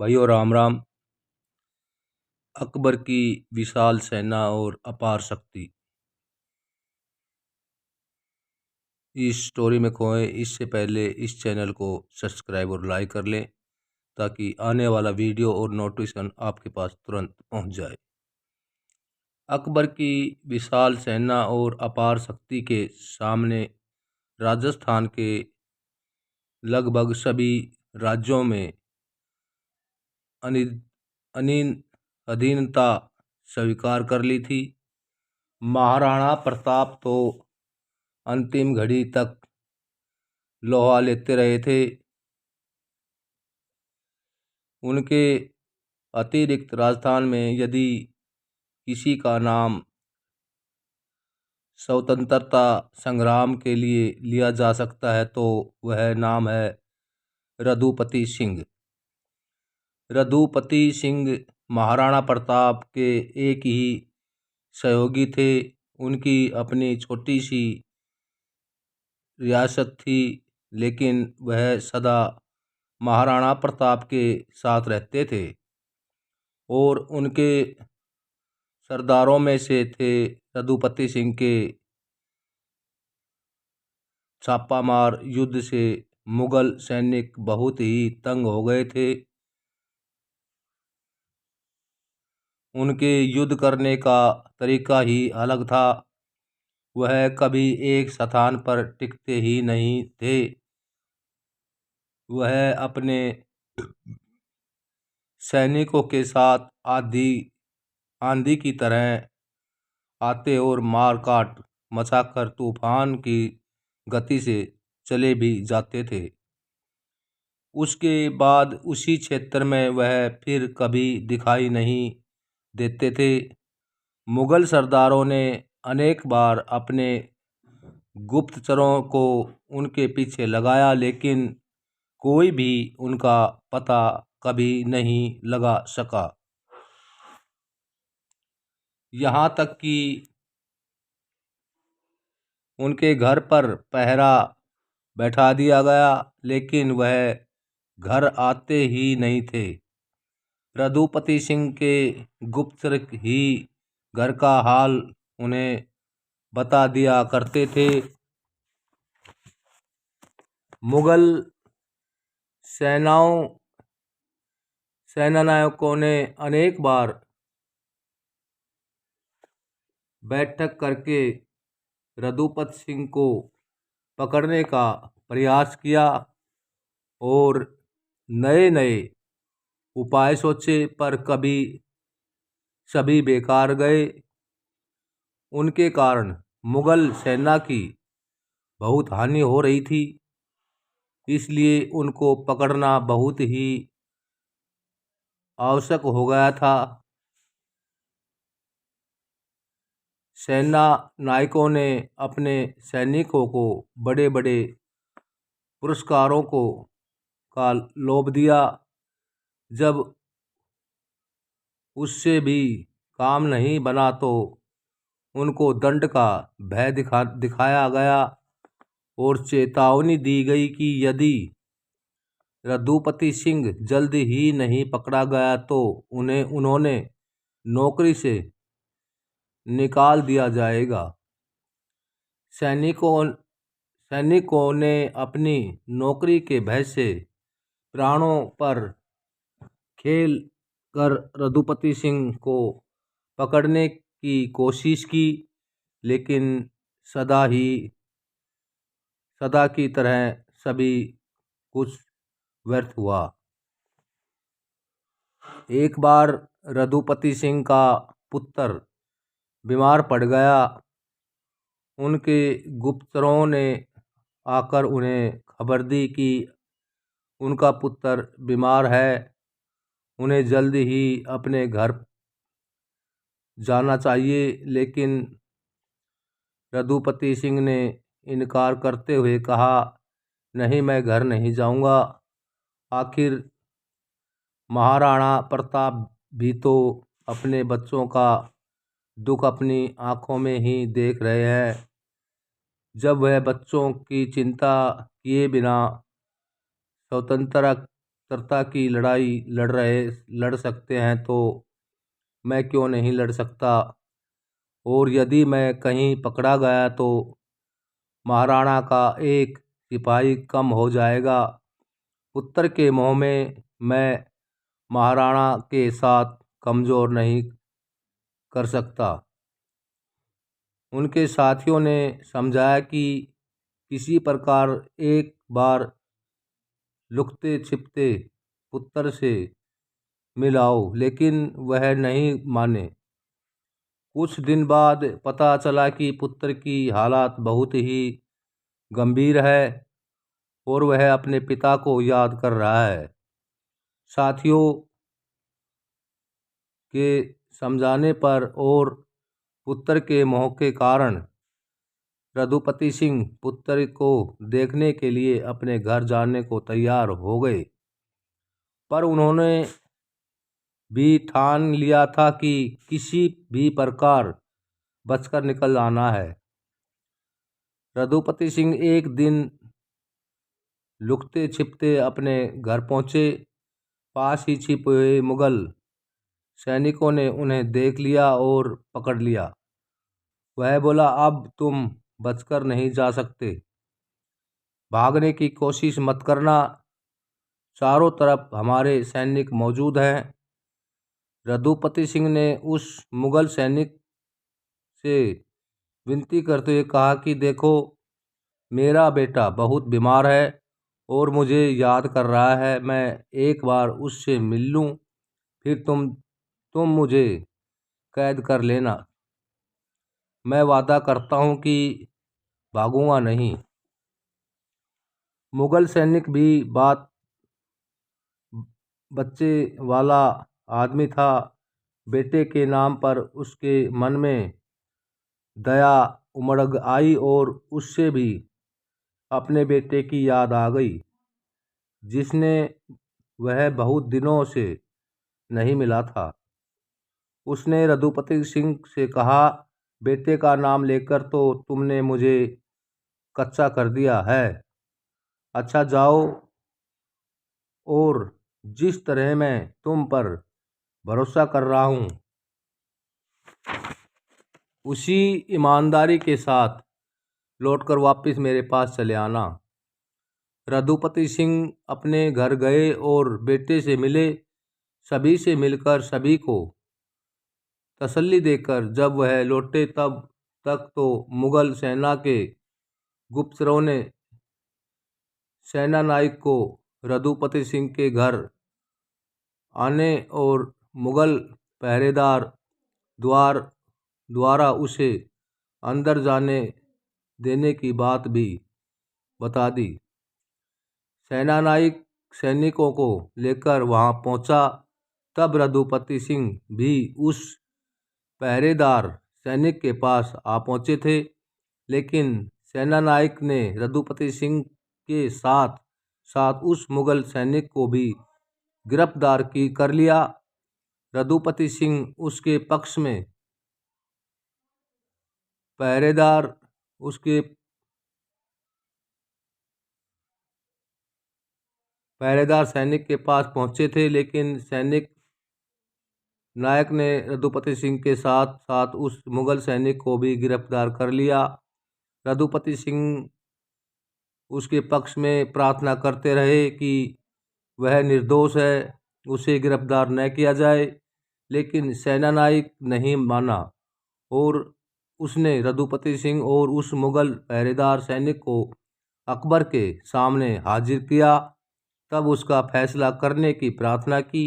भाइयों राम राम। अकबर की विशाल सेना और अपार शक्ति। इस स्टोरी में खोए इससे पहले इस चैनल को सब्सक्राइब और लाइक कर लें ताकि आने वाला वीडियो और नोटिफिकेशन आपके पास तुरंत पहुंच जाए। अकबर की विशाल सेना और अपार शक्ति के सामने राजस्थान के लगभग सभी राज्यों में अधीनता स्वीकार कर ली थी। महाराणा प्रताप तो अंतिम घड़ी तक लोहा लेते रहे थे। उनके अतिरिक्त राजस्थान में यदि किसी का नाम स्वतंत्रता संग्राम के लिए लिया जा सकता है तो वह नाम है रघुपति सिंह। रघुपति सिंह महाराणा प्रताप के एक ही सहयोगी थे। उनकी अपनी छोटी सी रियासत थी, लेकिन वह सदा महाराणा प्रताप के साथ रहते थे और उनके सरदारों में से थे रघुपति सिंह के छापामार युद्ध से मुगल सैनिक बहुत ही तंग हो गए थे। उनके युद्ध करने का तरीका ही अलग था। वह कभी एक स्थान पर टिकते ही नहीं थे। वह अपने सैनिकों के साथ आंधी की तरह आते और मार काट मचाकर तूफान की गति से चले भी जाते थे। उसके बाद उसी क्षेत्र में वह फिर कभी दिखाई नहीं देते थे। मुगल सरदारों ने अनेक बार अपने गुप्तचरों को उनके पीछे लगाया, लेकिन कोई भी उनका पता कभी नहीं लगा सका। यहाँ तक कि उनके घर पर पहरा बैठा दिया गया, लेकिन वह घर आते ही नहीं थे। रघुपति सिंह के गुप्तचर ही घर का हाल उन्हें बता दिया करते थे। मुगल सेनानायकों ने अनेक बार बैठक करके रघुपति सिंह को पकड़ने का प्रयास किया और नए नए उपाय सोचे, पर कभी सभी बेकार गए। उनके कारण मुगल सेना की बहुत हानि हो रही थी, इसलिए उनको पकड़ना बहुत ही आवश्यक हो गया था। सेना नायकों ने अपने सैनिकों को बड़े बड़े पुरस्कारों का लोभ दिया। जब उससे भी काम नहीं बना तो उनको दंड का भय दिखाया गया और चेतावनी दी गई कि यदि रघुपति सिंह जल्द ही नहीं पकड़ा गया तो उन्होंने नौकरी से निकाल दिया जाएगा। सैनिकों ने अपनी नौकरी के भय से प्राणों पर खेल कर रघुपति सिंह को पकड़ने की कोशिश की, लेकिन सदा की तरह सभी कुछ व्यर्थ हुआ। एक बार रघुपति सिंह का पुत्र बीमार पड़ गया। उनके गुप्तचरों ने आकर उन्हें खबर दी कि उनका पुत्र बीमार है, उन्हें जल्द ही अपने घर जाना चाहिए। लेकिन रघुपति सिंह ने इनकार करते हुए कहा, नहीं, मैं घर नहीं जाऊंगा। आखिर महाराणा प्रताप भी तो अपने बच्चों का दुख अपनी आंखों में ही देख रहे हैं। जब वह बच्चों की चिंता किए बिना स्वतंत्रता स्वतंत्रता की लड़ाई लड़ सकते हैं तो मैं क्यों नहीं लड़ सकता। और यदि मैं कहीं पकड़ा गया तो महाराणा का एक सिपाही कम हो जाएगा। पुत्र के मोह में मैं महाराणा के साथ कमजोर नहीं कर सकता। उनके साथियों ने समझाया कि किसी प्रकार एक बार लुकते छिपते पुत्र से मिलाओ, लेकिन वह नहीं माने। कुछ दिन बाद पता चला कि पुत्र की हालत बहुत ही गंभीर है और वह अपने पिता को याद कर रहा है। साथियों के समझाने पर और पुत्र के मोह के कारण रघुपति सिंह पुत्र को देखने के लिए अपने घर जाने को तैयार हो गए, पर उन्होंने भी ठान लिया था कि किसी भी प्रकार बचकर निकल आना है। रघुपति सिंह एक दिन लुकते छिपते अपने घर पहुंचे। पास ही छिपे हुए मुगल सैनिकों ने उन्हें देख लिया और पकड़ लिया। वह बोला, अब तुम बचकर नहीं जा सकते, भागने की कोशिश मत करना, चारों तरफ हमारे सैनिक मौजूद हैं। रघुपति सिंह ने उस मुगल सैनिक से विनती करते हुए कहा कि देखो, मेरा बेटा बहुत बीमार है और मुझे याद कर रहा है। मैं एक बार उससे मिल लूं, फिर तुम मुझे कैद कर लेना। मैं वादा करता हूं कि भागूंगा नहीं। मुगल सैनिक भी बात बच्चे वाला आदमी था। बेटे के नाम पर उसके मन में दया उमड़ आई और उससे भी अपने बेटे की याद आ गई, जिसने वह बहुत दिनों से नहीं मिला था। उसने रघुपति सिंह से कहा, बेटे का नाम लेकर तो तुमने मुझे कच्चा कर दिया है। अच्छा जाओ, और जिस तरह मैं तुम पर भरोसा कर रहा हूँ उसी ईमानदारी के साथ लौटकर वापस मेरे पास चले आना। रघुपति सिंह अपने घर गए और बेटे से मिले। सभी से मिलकर सभी को तसल्ली देकर जब वह लौटे तब तक तो मुगल सेना के गुप्तचरों ने सेना नायक को रघुपति सिंह के घर आने और मुगल पहरेदार द्वारा उसे अंदर जाने देने की बात भी बता दी। सेना नायक सैनिकों को लेकर वहां पहुंचा। तब रघुपति सिंह भी उस पहरेदार सैनिक के पास आ पहुंचे थे, लेकिन सेना नायक ने रघुपति सिंह के साथ साथ उस मुगल सैनिक को भी गिरफ्तार कर लिया। रघुपति सिंह उसके पक्ष में पहरेदार उसके पहरेदार सैनिक के पास पहुंचे थे, लेकिन सैनिक नायक ने रघुपति सिंह के साथ साथ उस मुगल सैनिक को भी गिरफ्तार कर लिया। रघुपति सिंह उसके पक्ष में प्रार्थना करते रहे कि वह निर्दोष है, उसे गिरफ्तार न किया जाए, लेकिन सेना नायक नहीं माना और उसने रघुपति सिंह और उस मुगल पहरेदार सैनिक को अकबर के सामने हाजिर किया। तब उसका फैसला करने की प्रार्थना की।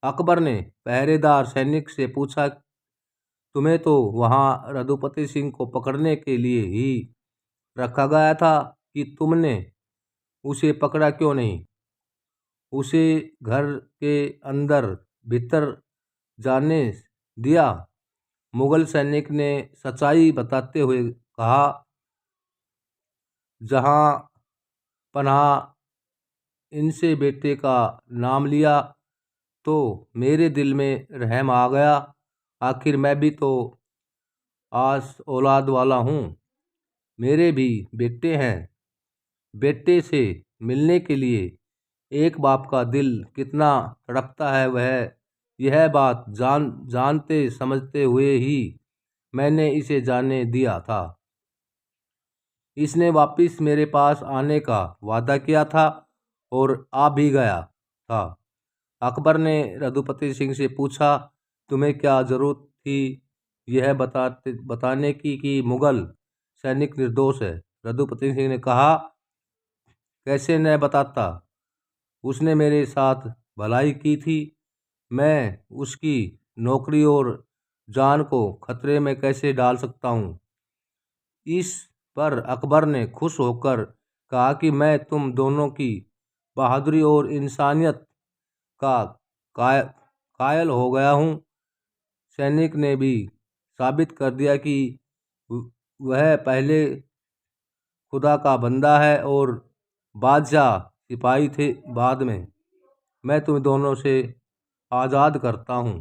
अकबर ने पहरेदार सैनिक से पूछा, तुम्हें तो वहां रघुपति सिंह को पकड़ने के लिए ही रखा गया था कि तुमने उसे पकड़ा क्यों नहीं? उसे घर के अंदर भीतर जाने दिया। मुगल सैनिक ने सच्चाई बताते हुए कहा, जहां पनाह इनसे बेटे का नाम लिया तो मेरे दिल में रहम आ गया। आखिर मैं भी तो आस औलाद वाला हूँ, मेरे भी बेटे हैं। बेटे से मिलने के लिए एक बाप का दिल कितना तड़पता है, वह यह बात जानते समझते हुए ही मैंने इसे जाने दिया था। इसने वापस मेरे पास आने का वादा किया था और आ भी गया था। अकबर ने रघुपति सिंह से पूछा, तुम्हें क्या जरूरत थी यह बताने की कि मुगल सैनिक निर्दोष है? रघुपति सिंह ने कहा, कैसे न बताता, उसने मेरे साथ भलाई की थी, मैं उसकी नौकरी और जान को खतरे में कैसे डाल सकता हूँ। इस पर अकबर ने खुश होकर कहा कि मैं तुम दोनों की बहादुरी और इंसानियत का कायल हो गया हूँ। सैनिक ने भी साबित कर दिया कि वह पहले खुदा का बंदा है और बादशाह सिपाही थे बाद में। मैं तुम दोनों से आज़ाद करता हूँ।